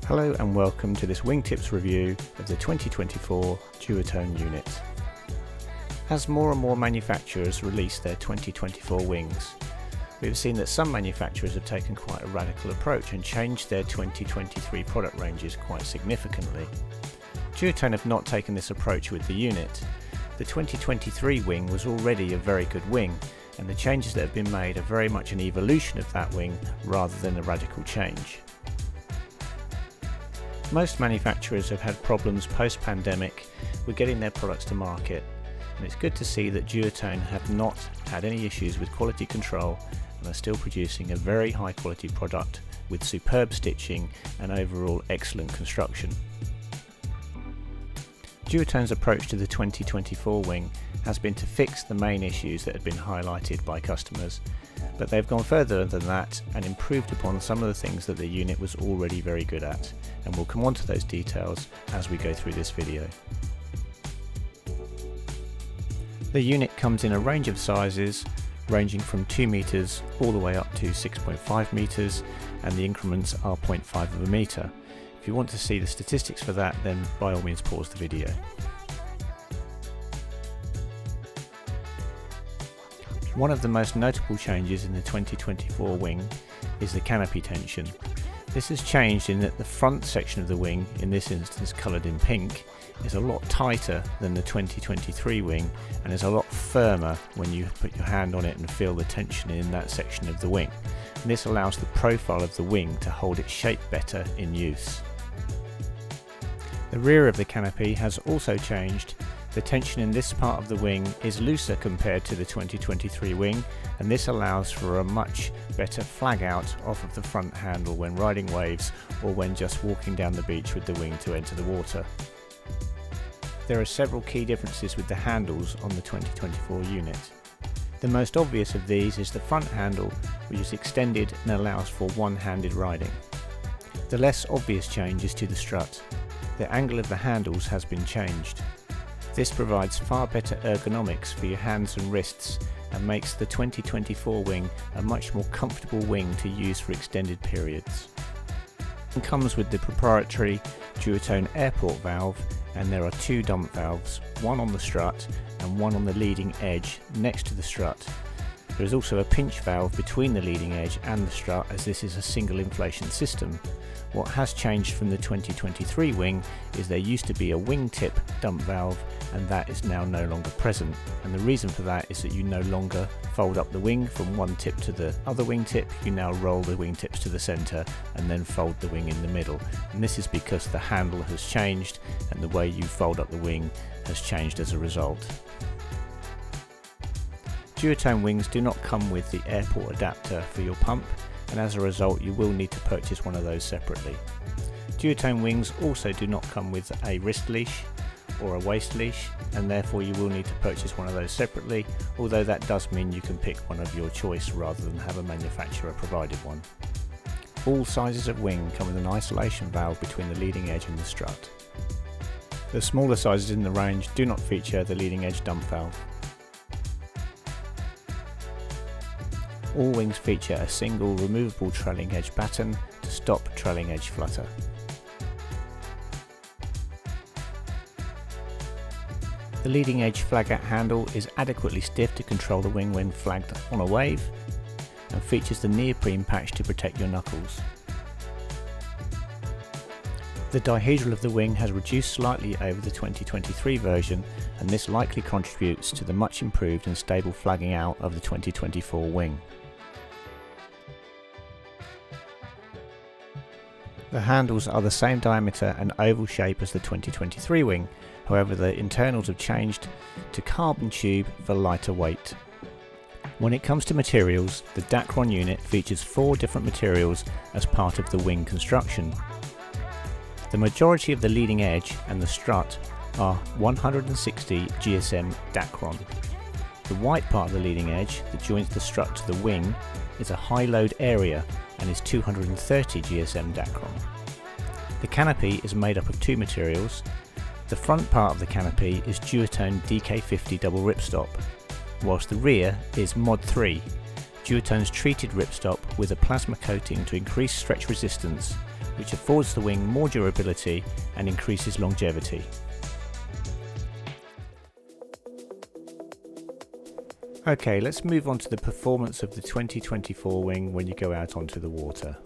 Hello and welcome to this wingtips review of the 2024 Duotone Unit. As more and more manufacturers release their 2024 wings, we've seen that some manufacturers have taken quite a radical approach and changed their 2023 product ranges quite significantly. Duotone have not taken this approach with the unit. The 2023 wing was already a very good wing, and the changes that have been made are very much an evolution of that wing rather than a radical change. Most manufacturers have had problems post-pandemic with getting their products to market, and it's good to see that Duotone have not had any issues with quality control and are still producing a very high quality product with superb stitching and overall excellent construction. Duotone's approach to the 2024 wing has been to fix the main issues that had been highlighted by customers, but they've gone further than that and improved upon some of the things that the unit was already very good at, and we'll come on to those details as we go through this video. The unit comes in a range of sizes ranging from 2 meters all the way up to 6.5 meters, and the increments are 0.5 of a meter. If you want to see the statistics for that, then by all means pause the video. One of the most notable changes in the 2024 wing is the canopy tension. This has changed in that the front section of the wing, in this instance coloured in pink, is a lot tighter than the 2023 wing and is a lot firmer when you put your hand on it and feel the tension in that section of the wing. And this allows the profile of the wing to hold its shape better in use. The rear of the canopy has also changed. The tension in this part of the wing is looser compared to the 2023 wing, and this allows for a much better flag out off of the front handle when riding waves or when just walking down the beach with the wing to enter the water. There are several key differences with the handles on the 2024 unit. The most obvious of these is the front handle, which is extended and allows for one-handed riding. The less obvious change is to the strut. The angle of the handles has been changed. This provides far better ergonomics for your hands and wrists and makes the 2024 wing a much more comfortable wing to use for extended periods. It comes with the proprietary Duotone airport valve, and there are 2 dump valves, one on the strut and one on the leading edge next to the strut. There is also a pinch valve between the leading edge and the strut, as this is a single inflation system. What has changed from the 2023 wing is there used to be a wingtip dump valve, and that is now no longer present, and the reason for that is that you no longer fold up the wing from one tip to the other wingtip. You now roll the wingtips to the centre and then fold the wing in the middle, and this is because the handle has changed and the way you fold up the wing has changed as a result. Duotone wings do not come with the airport adapter for your pump, and as a result you will need to purchase one of those separately. Duotone wings also do not come with a wrist leash or a waist leash, and therefore you will need to purchase one of those separately, although that does mean you can pick one of your choice rather than have a manufacturer provided one. All sizes of wing come with an isolation valve between the leading edge and the strut. The smaller sizes in the range do not feature the leading edge dump valve. All wings feature a single removable trailing edge batten to stop trailing edge flutter. The leading edge flag out handle is adequately stiff to control the wing when flagged on a wave, and features the neoprene patch to protect your knuckles. The dihedral of the wing has reduced slightly over the 2023 version, and this likely contributes to the much improved and stable flagging out of the 2024 wing. The handles are the same diameter and oval shape as the 2023 wing, however the internals have changed to carbon tube for lighter weight. When it comes to materials, the Dacron unit features 4 different materials as part of the wing construction. The majority of the leading edge and the strut are 160 GSM Dacron. The white part of the leading edge that joins the strut to the wing is a high load area and is 230 GSM Dacron. The canopy is made up of 2 materials. The front part of the canopy is Duotone DK50 double ripstop, whilst the rear is Mod 3, Duotone's treated ripstop with a plasma coating to increase stretch resistance which affords the wing more durability and increases longevity. Okay, let's move on to the performance of the 2024 wing when you go out onto the water.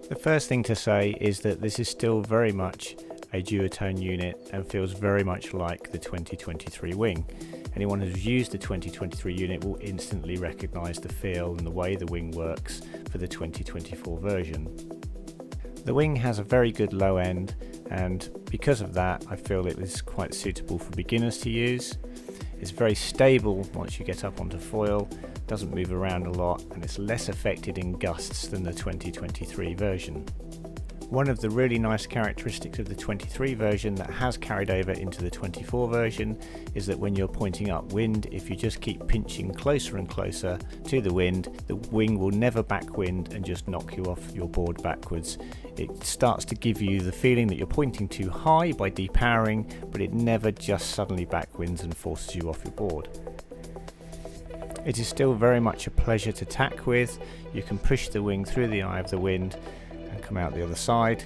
The first thing to say is that this is still very much a Duotone unit and feels very much like the 2023 wing. Anyone who's used the 2023 unit will instantly recognise the feel and the way the wing works for the 2024 version. The wing has a very good low end, and because of that I feel it is quite suitable for beginners to use. It's very stable once you get up onto foil, doesn't move around a lot, and it's less affected in gusts than the 2023 version. One of the really nice characteristics of the 23 version that has carried over into the 24 version is that when you're pointing upwind, if you just keep pinching closer and closer to the wing will never backwind and just knock you off your board backwards. It starts to give you the feeling that you're pointing too high by depowering, but it never just suddenly backwinds and forces you off your board. It is still very much a pleasure to tack with. You can push the wing through the eye of the wind and come out the other side.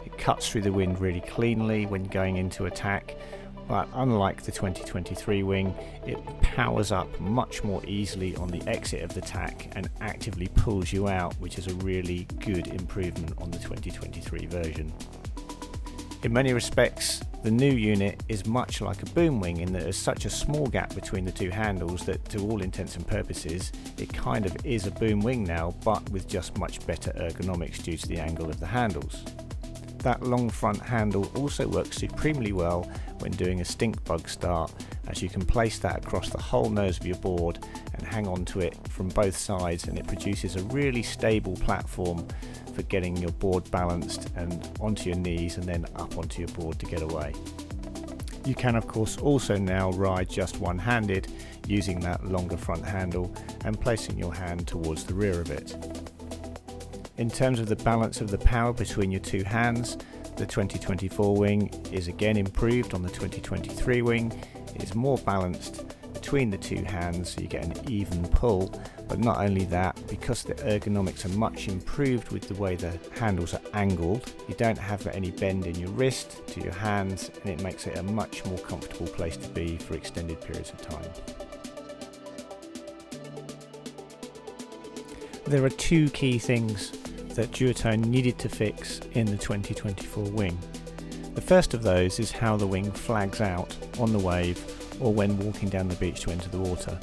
It cuts through the wind really cleanly when going into attack, but unlike the 2023 wing, it powers up much more easily on the exit of the tack and actively pulls you out, which is a really good improvement on the 2023 version. In many respects, the new unit is much like a boom wing in that there's such a small gap between the two handles that to all intents and purposes it kind of is a boom wing now, but with just much better ergonomics due to the angle of the handles. That long front handle also works supremely well when doing a stink bug start, as you can place that across the whole nose of your board and hang on to it from both sides, and it produces a really stable platform for getting your board balanced and onto your knees and then up onto your board to get away. You can of course also now ride just one-handed using that longer front handle and placing your hand towards the rear of it. In terms of the balance of the power between your two hands, the 2024 wing is again improved on the 2023 wing. It is more balanced between the two hands, so you get an even pull, but not only that, because the ergonomics are much improved with the way the handles are angled, you don't have any bend in your wrist to your hands, and it makes it a much more comfortable place to be for extended periods of time. There are two key things that Duotone needed to fix in the 2024 wing. The first of those is how the wing flags out on the wave or when walking down the beach to enter the water.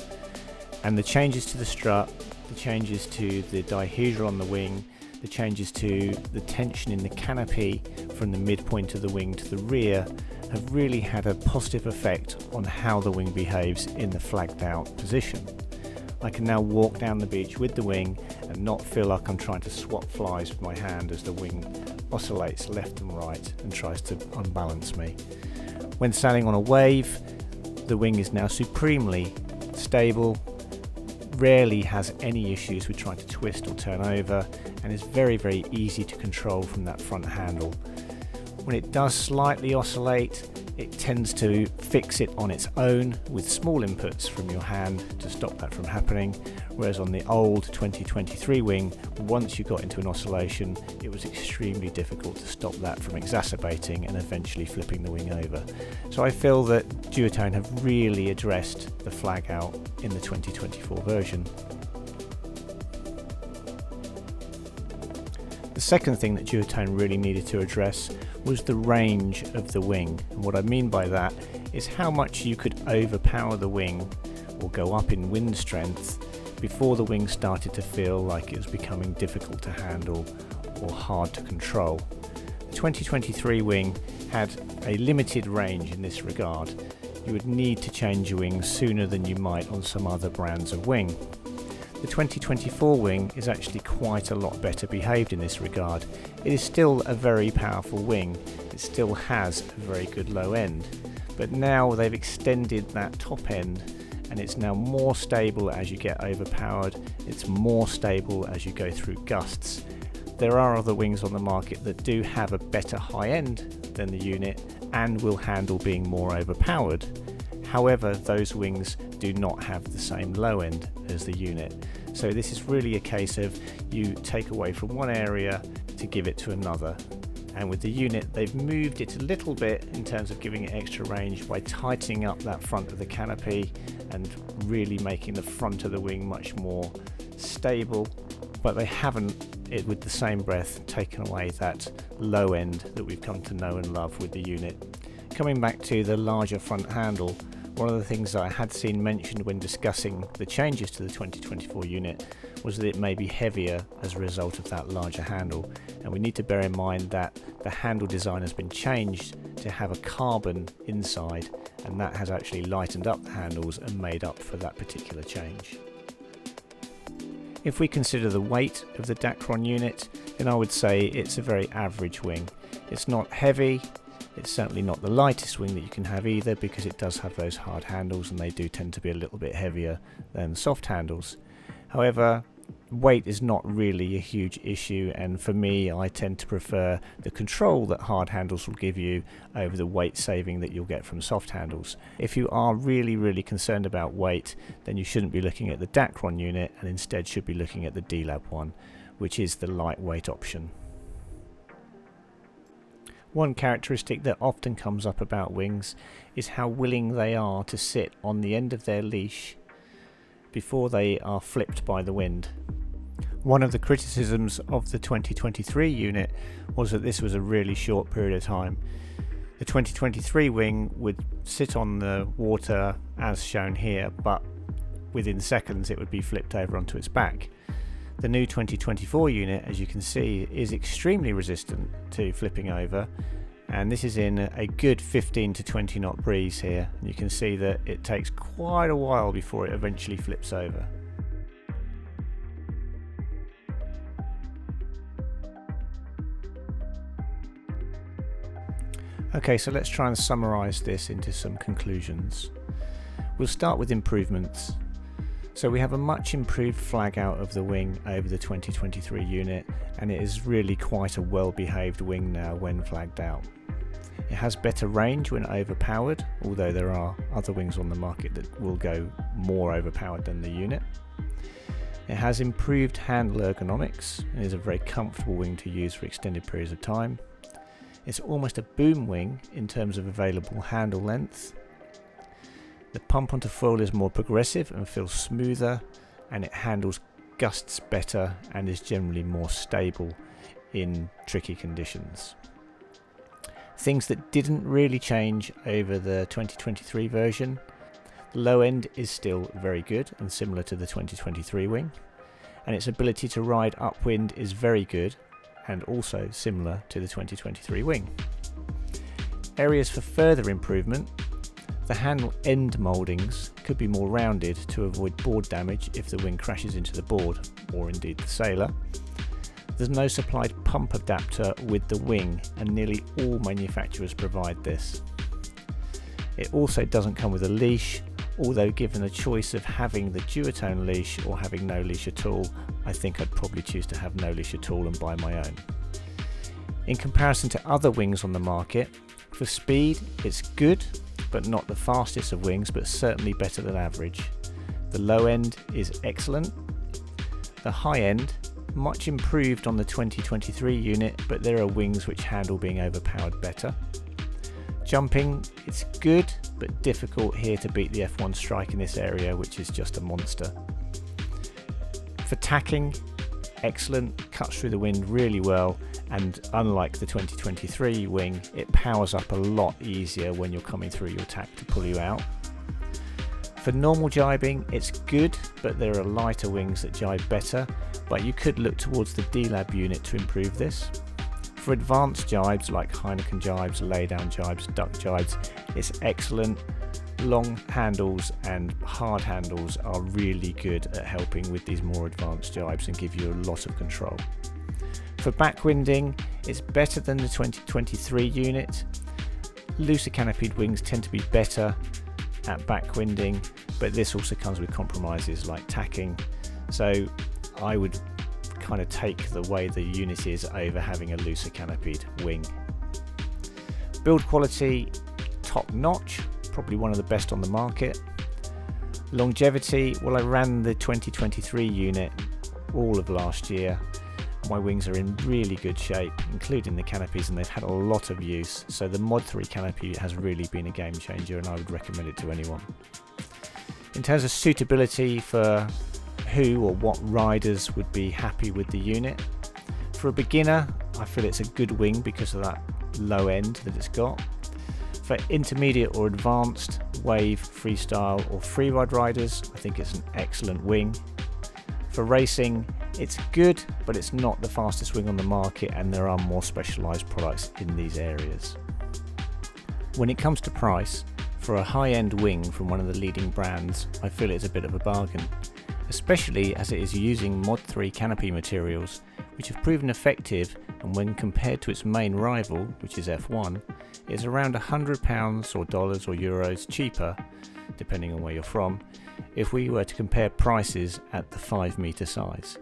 And the changes to the strut, the changes to the dihedral on the wing, the changes to the tension in the canopy from the midpoint of the wing to the rear have really had a positive effect on how the wing behaves in the flagged out position. I can now walk down the beach with the wing and not feel like I'm trying to swap flies with my hand as the wing oscillates left and right and tries to unbalance me. When sailing on a wave, the wing is now supremely stable, rarely has any issues with trying to twist or turn over, and is very, very easy to control from that front handle. When it does slightly oscillate, it tends to fix it on its own with small inputs from your hand to stop that from happening, whereas on the old 2023 wing, once you got into an oscillation, it was extremely difficult to stop that from exacerbating and eventually flipping the wing over. So I feel that Duotone have really addressed the flag out in the 2024 version. The second thing that Duotone really needed to address was the range of the wing. And what I mean by that is how much you could overpower the wing or go up in wind strength before the wing started to feel like it was becoming difficult to handle or hard to control. The 2023 wing had a limited range in this regard. You would need to change your wing sooner than you might on some other brands of wing. The 2024 wing is actually quite a lot better behaved in this regard. It is still a very powerful wing, it still has a very good low end, but now they've extended that top end and it's now more stable as you get overpowered, it's more stable as you go through gusts. There are other wings on the market that do have a better high end than the unit and will handle being more overpowered. However, those wings do not have the same low end as the unit. So this is really a case of you take away from one area to give it to another. And with the unit, they've moved it a little bit in terms of giving it extra range by tightening up that front of the canopy and really making the front of the wing much more stable, but they haven't, with the same breath, taken away that low end that we've come to know and love with the unit. Coming back to the larger front handle, one of the things that I had seen mentioned when discussing the changes to the 2024 unit was that it may be heavier as a result of that larger handle, and we need to bear in mind that the handle design has been changed to have a carbon inside, and that has actually lightened up the handles and made up for that particular change. If we consider the weight of the Duotone unit, then I would say it's a very average wing. It's not heavy. It's certainly not the lightest wing that you can have either, because it does have those hard handles and they do tend to be a little bit heavier than soft handles. However, weight is not really a huge issue, and for me, I tend to prefer the control that hard handles will give you over the weight saving that you'll get from soft handles. If you are really concerned about weight, then you shouldn't be looking at the Duotone unit and instead should be looking at the D-Lab one, which is the lightweight option. One characteristic that often comes up about wings is how willing they are to sit on the end of their leash before they are flipped by the wind. One of the criticisms of the 2023 unit was that this was a really short period of time. The 2023 wing would sit on the water as shown here, but within seconds it would be flipped over onto its back. The new 2024 unit, as you can see, is extremely resistant to flipping over, and this is in a good 15 to 20 knot breeze here, and you can see that it takes quite a while before it eventually flips over. Okay, so let's try and summarize this into some conclusions. We'll start with improvements. So we have a much improved flag out of the wing over the 2023 unit, and it is really quite a well behaved wing now when flagged out. It has better range when overpowered, although there are other wings on the market that will go more overpowered than the unit. It has improved handle ergonomics and is a very comfortable wing to use for extended periods of time. It's almost a boom wing in terms of available handle length. The pump onto foil is more progressive and feels smoother, and it handles gusts better and is generally more stable in tricky conditions. Things that didn't really change over the 2023 version: the low end is still very good and similar to the 2023 wing, and its ability to ride upwind is very good and also similar to the 2023 wing. Areas for further improvement: the handle end mouldings could be more rounded to avoid board damage if the wing crashes into the board, or indeed the sailor. There's no supplied pump adapter with the wing, and nearly all manufacturers provide this. It also doesn't come with a leash, although given the choice of having the Duotone leash or having no leash at all, I think I'd probably choose to have no leash at all and buy my own. In comparison to other wings on the market, for speed it's good, but not the fastest of wings, but certainly better than average. The low end is excellent. The high end, much improved on the 2023 unit, but there are wings which handle being overpowered better. Jumping, it's good, but difficult here to beat the F1 Strike in this area, which is just a monster. For tacking, excellent, cuts through the wind really well, and unlike the 2023 wing, it powers up a lot easier when you're coming through your tack to pull you out. For normal jibing, it's good, but there are lighter wings that jibe better, but you could look towards the D-Lab unit to improve this. For advanced jibes like Heineken jibes, laydown jibes, duck jibes, it's excellent. Long handles and hard handles are really good at helping with these more advanced jibes and give you a lot of control. For backwinding, it's better than the 2023 unit. Looser canopied wings tend to be better at backwinding, but this also comes with compromises like tacking, so I would kind of take the way the unit is over having a looser canopied wing. Build quality, top notch, probably one of the best on the market. Longevity, well, I ran the 2023 unit all of last year, my wings are in really good shape, including the canopies, and they've had a lot of use, so the Mod 3 canopy has really been a game changer and I would recommend it to anyone. In terms of suitability for who or what riders would be happy with the unit, for a beginner I feel it's a good wing because of that low end that it's got. For intermediate or advanced wave, freestyle or freeride riders, I think it's an excellent wing. For racing, it's good, but it's not the fastest wing on the market, and there are more specialised products in these areas. When it comes to price, for a high-end wing from one of the leading brands, I feel it's a bit of a bargain, especially as it is using Mod 3 canopy materials, which have proven effective, and when compared to its main rival, which is F1, is around £100 or dollars or euros cheaper, depending on where you're from, if we were to compare prices at the 5 metre size.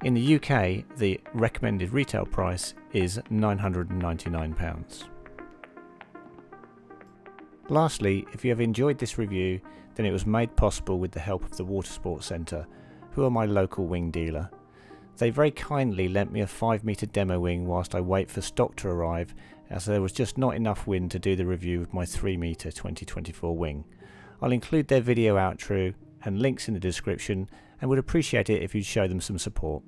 In the UK, the recommended retail price is £999. Lastly, if you have enjoyed this review, then it was made possible with the help of the Watersports Centre, who are my local wing dealer. They very kindly lent me a 5 metre demo wing whilst I wait for stock to arrive, as there was just not enough wind to do the review of my 3 metre 2024 wing. I'll include their video outro and links in the description, and would appreciate it if you'd show them some support.